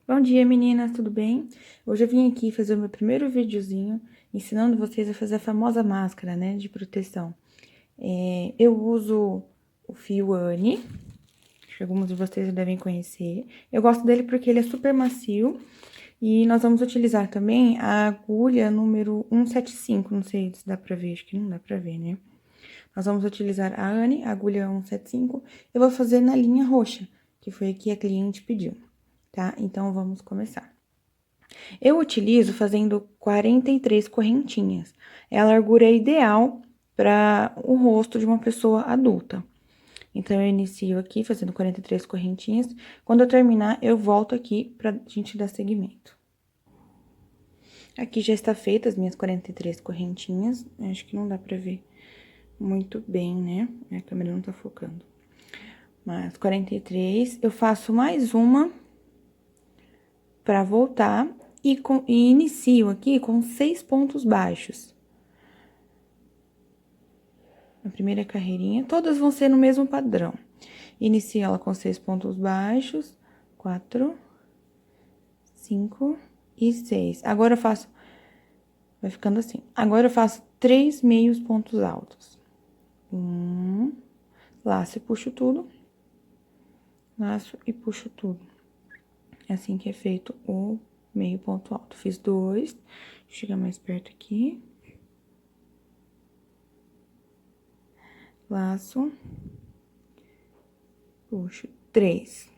Bom dia, meninas, tudo bem? Hoje eu vim aqui fazer o meu primeiro videozinho ensinando vocês a fazer a famosa máscara, né, de proteção. Eu uso o fio Anne, que alguns de vocês já devem conhecer. Eu gosto dele porque ele é super macio e nós vamos utilizar também a agulha número 175, não sei se dá pra ver, acho que não dá pra ver, né? Nós vamos utilizar a Anne, a agulha 175, eu vou fazer na linha roxa, que foi a que a cliente pediu, tá? Então, vamos começar. Eu utilizo fazendo 43 correntinhas. É a largura ideal para o rosto de uma pessoa adulta. Então, eu inicio aqui fazendo 43 correntinhas. Quando eu terminar, eu volto aqui pra gente dar seguimento. Aqui já está feita as minhas 43 correntinhas. Acho que não dá pra ver muito bem, né? A câmera não tá focando. Mas 43, eu faço mais uma pra voltar e inicio aqui com 6 pontos baixos. A primeira carreirinha, todas vão ser no mesmo padrão. Inicio ela com 6 pontos baixos, 4, 5 e 6. Agora eu faço, vai ficando assim. Agora eu faço 3 meios pontos altos. Laço e puxo tudo. Laço e puxo tudo. É assim que é feito o meio ponto alto. Fiz 2, deixa eu chegar mais perto aqui. Laço, puxo, 3.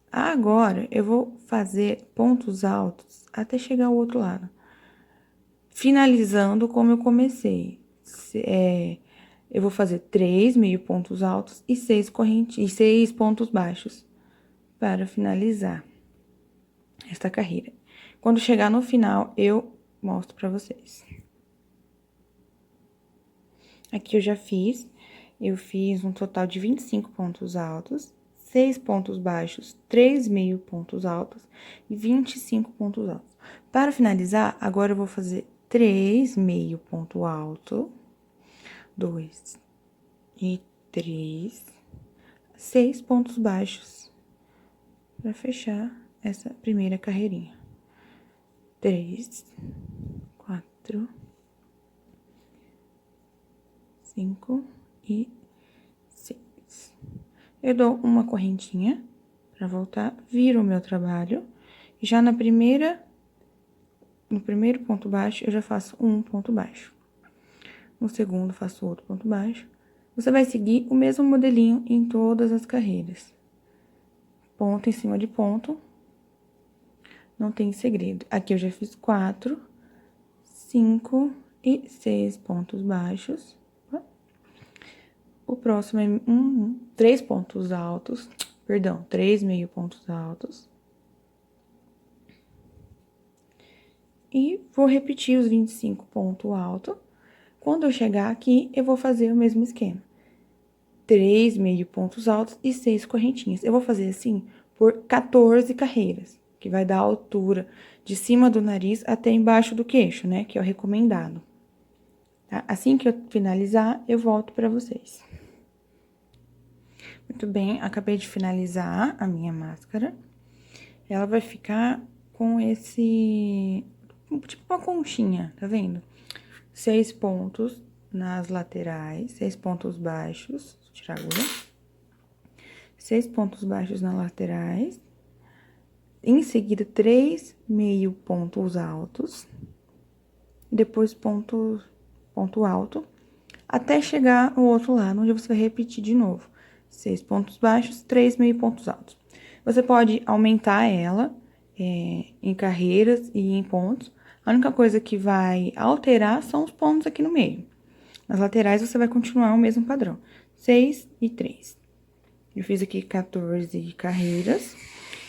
Agora, eu vou fazer pontos altos até chegar ao outro lado. Finalizando como eu comecei. Eu vou fazer 3 meio pontos altos e 6 correntes, e 6 pontos baixos para finalizar esta carreira. Quando chegar no final, eu mostro pra vocês. Aqui eu fiz um total de 25 pontos altos, 6 pontos baixos, 3 meio pontos altos e 25 pontos altos. Para finalizar, agora eu vou fazer 3 meio ponto alto, 2 e 3, 6 pontos baixos para fechar essa primeira carreirinha. 3, 4, 5 e 6. Eu dou uma correntinha pra voltar, viro o meu trabalho. E já no primeiro ponto baixo, eu já faço um ponto baixo. No segundo, faço outro ponto baixo. Você vai seguir o mesmo modelinho em todas as carreiras. Ponto em cima de ponto. Não tem segredo. Aqui eu já fiz 4, 5 e 6 pontos baixos. O próximo é 3 pontos altos, perdão, 3 meio pontos altos. E vou repetir os 25 pontos altos. Quando eu chegar aqui, eu vou fazer o mesmo esquema. 3 meio pontos altos e 6 correntinhas. Eu vou fazer assim por 14 carreiras, que vai dar a altura de cima do nariz até embaixo do queixo, né? Que é o recomendado. Tá? Assim que eu finalizar, eu volto pra vocês. Muito bem, acabei de finalizar a minha máscara. Ela vai ficar com esse, tipo uma conchinha, tá vendo? 6 pontos nas laterais, 6 pontos baixos, vou tirar a agulha. 6 pontos baixos nas laterais. Em seguida, 3 meio pontos altos. Depois, ponto alto, até chegar ao outro lado, onde você vai repetir de novo. 6 pontos baixos, 3 meio pontos altos. Você pode aumentar ela em carreiras e em pontos. A única coisa que vai alterar são os pontos aqui no meio. Nas laterais, você vai continuar o mesmo padrão. 6 e 3. Eu fiz aqui 14 carreiras.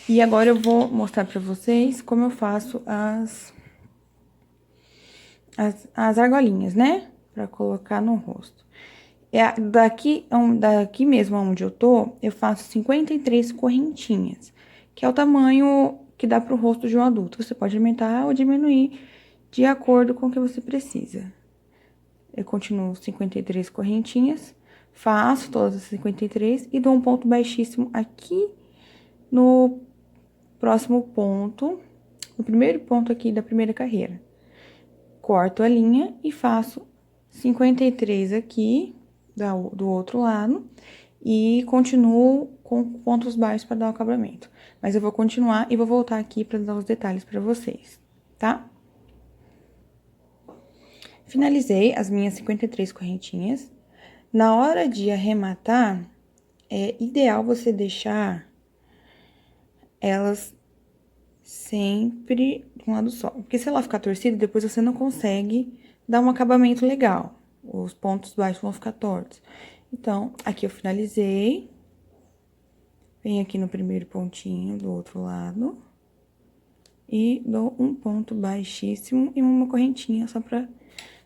E agora, eu vou mostrar pra vocês como eu faço as argolinhas, né? Pra colocar no rosto. Daqui mesmo onde eu tô, eu faço 53 correntinhas, que é o tamanho que dá pro rosto de um adulto. Você pode aumentar ou diminuir de acordo com o que você precisa. Eu continuo 53 correntinhas, faço todas as 53 e dou um ponto baixíssimo aqui próximo ponto, no primeiro ponto aqui da primeira carreira. Corto a linha e faço 53 aqui, do outro lado, e continuo com pontos baixos para dar o acabamento. Mas eu vou continuar e vou voltar aqui para dar os detalhes para vocês, tá? Finalizei as minhas 53 correntinhas. Na hora de arrematar, é ideal você deixar elas sempre de um lado só. Porque se ela ficar torcida, depois você não consegue dar um acabamento legal. Os pontos baixos vão ficar tortos. Então, aqui eu finalizei. Venho aqui no primeiro pontinho do outro lado. E dou um ponto baixíssimo e uma correntinha só pra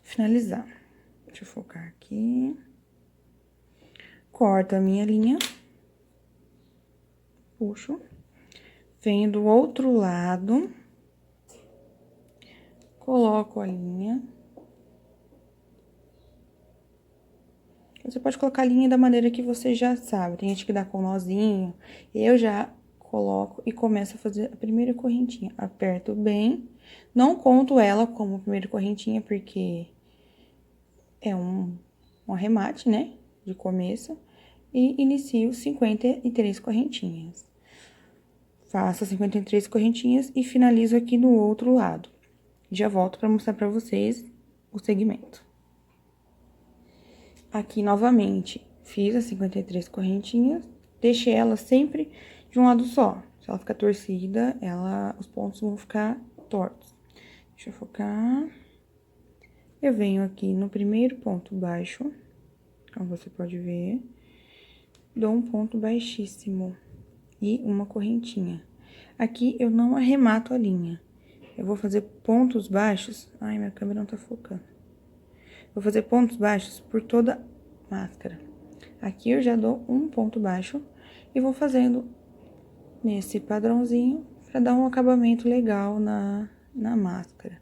finalizar. Deixa eu focar aqui. Corto a minha linha. Puxo. Venho do outro lado. Coloco a linha. Você pode colocar a linha da maneira que você já sabe. Tem gente que dá com nozinho. Eu já coloco e começo a fazer a primeira correntinha. Aperto bem. Não conto ela como primeira correntinha, porque é um arremate, né? De começo. E inicio 53 correntinhas. Faço as 53 correntinhas e finalizo aqui no outro lado. Já volto para mostrar para vocês o segmento. Aqui, novamente, fiz as 53 correntinhas, deixei ela sempre de um lado só. Se ela ficar torcida, os pontos vão ficar tortos. Deixa eu focar. Eu venho aqui no primeiro ponto baixo, como você pode ver, dou um ponto baixíssimo e uma correntinha. Aqui, eu não arremato a linha. Eu vou fazer pontos baixos. Ai, minha câmera não tá focando. Vou fazer pontos baixos por toda a máscara. Aqui eu já dou um ponto baixo e vou fazendo nesse padrãozinho pra dar um acabamento legal na máscara.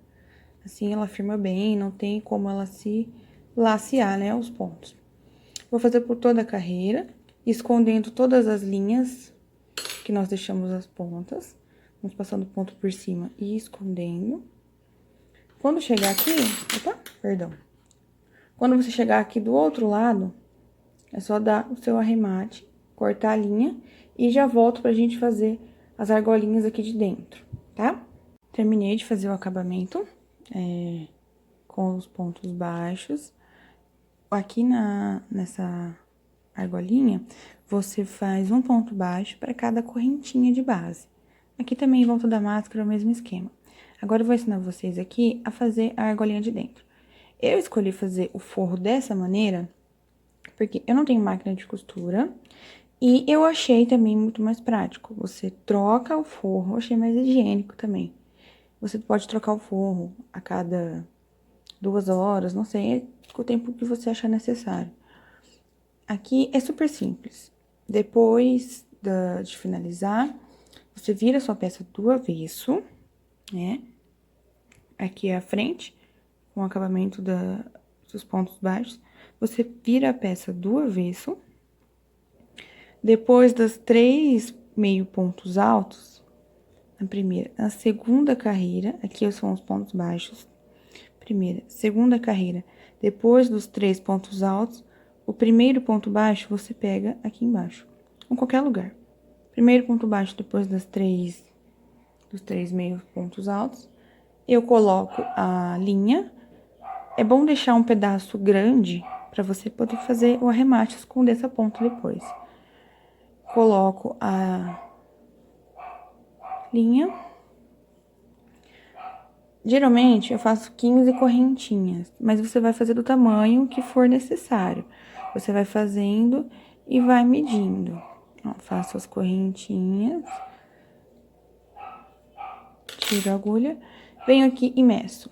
Assim ela firma bem, não tem como ela se lacear, né, os pontos. Vou fazer por toda a carreira, escondendo todas as linhas que nós deixamos as pontas. Vamos passando ponto por cima e escondendo. Quando chegar aqui... Opa, perdão. Quando você chegar aqui do outro lado, é só dar o seu arremate, cortar a linha e já volto pra gente fazer as argolinhas aqui de dentro, tá? Terminei de fazer o acabamento com os pontos baixos. Aqui nessa argolinha, você faz um ponto baixo para cada correntinha de base. Aqui também em volta da máscara é o mesmo esquema. Agora eu vou ensinar vocês aqui a fazer a argolinha de dentro. Eu escolhi fazer o forro dessa maneira, porque eu não tenho máquina de costura, e eu achei também muito mais prático. Você troca o forro, eu achei mais higiênico também. Você pode trocar o forro a cada 2 horas, não sei, o tempo que você achar necessário. Aqui é super simples. Depois de finalizar, você vira a sua peça do avesso, né? Aqui é a frente, com o acabamento dos pontos baixos. Você vira a peça do avesso. Depois das 3 meio pontos altos, na segunda carreira, aqui são os pontos baixos. Primeira, segunda carreira, depois dos 3 pontos altos, o primeiro ponto baixo você pega aqui embaixo, em qualquer lugar. Primeiro ponto baixo depois dos 3 meio pontos altos, eu coloco a linha. É bom deixar um pedaço grande para você poder fazer o arremate, esconder essa ponta depois. Coloco a linha. Geralmente, eu faço 15 correntinhas, mas você vai fazer do tamanho que for necessário. Você vai fazendo e vai medindo. Ó, faço as correntinhas. Tiro a agulha. Venho aqui e meço.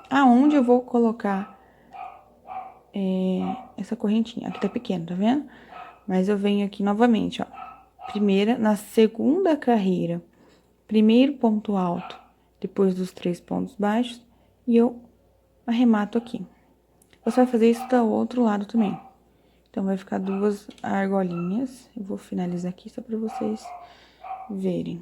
Aonde eu vou colocar essa correntinha? Aqui tá pequeno, tá vendo? Mas eu venho aqui novamente, ó. Na segunda carreira, primeiro ponto alto, depois dos 3 pontos baixos, e eu arremato aqui. Você vai fazer isso do outro lado também. Então, vai ficar 2 argolinhas. Eu vou finalizar aqui só pra vocês verem.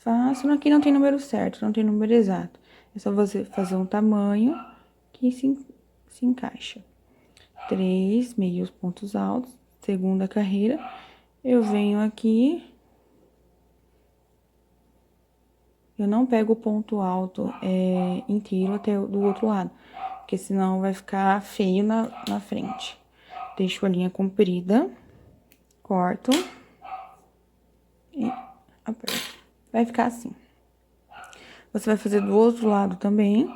fácil. Aqui não tem número certo, não tem número exato. É só você fazer um tamanho que se encaixa. 3 meios pontos altos, segunda carreira. Eu venho aqui. Eu não pego o ponto alto inteiro até do outro lado, porque senão vai ficar feio na frente. Deixo a linha comprida, corto e aperto. Vai ficar assim. Você vai fazer do outro lado também.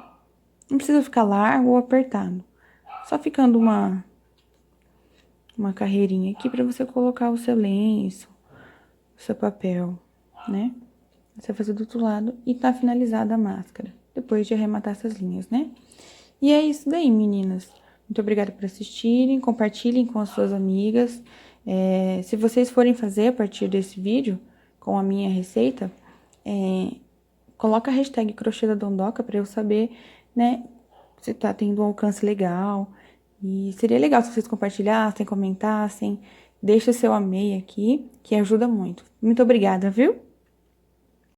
Não precisa ficar largo ou apertado. Só ficando uma carreirinha aqui pra você colocar o seu lenço, o seu papel, né? Você vai fazer do outro lado e tá finalizada a máscara, depois de arrematar essas linhas, né? E é isso daí, meninas. Muito obrigada por assistirem, compartilhem com as suas amigas. Se vocês forem fazer a partir desse vídeo, com a minha receita, coloca a hashtag crochê da Dondoca pra eu saber, né, se tá tendo um alcance legal. E seria legal se vocês compartilhassem, comentassem. Deixa o seu amei aqui, que ajuda muito. Muito obrigada, viu?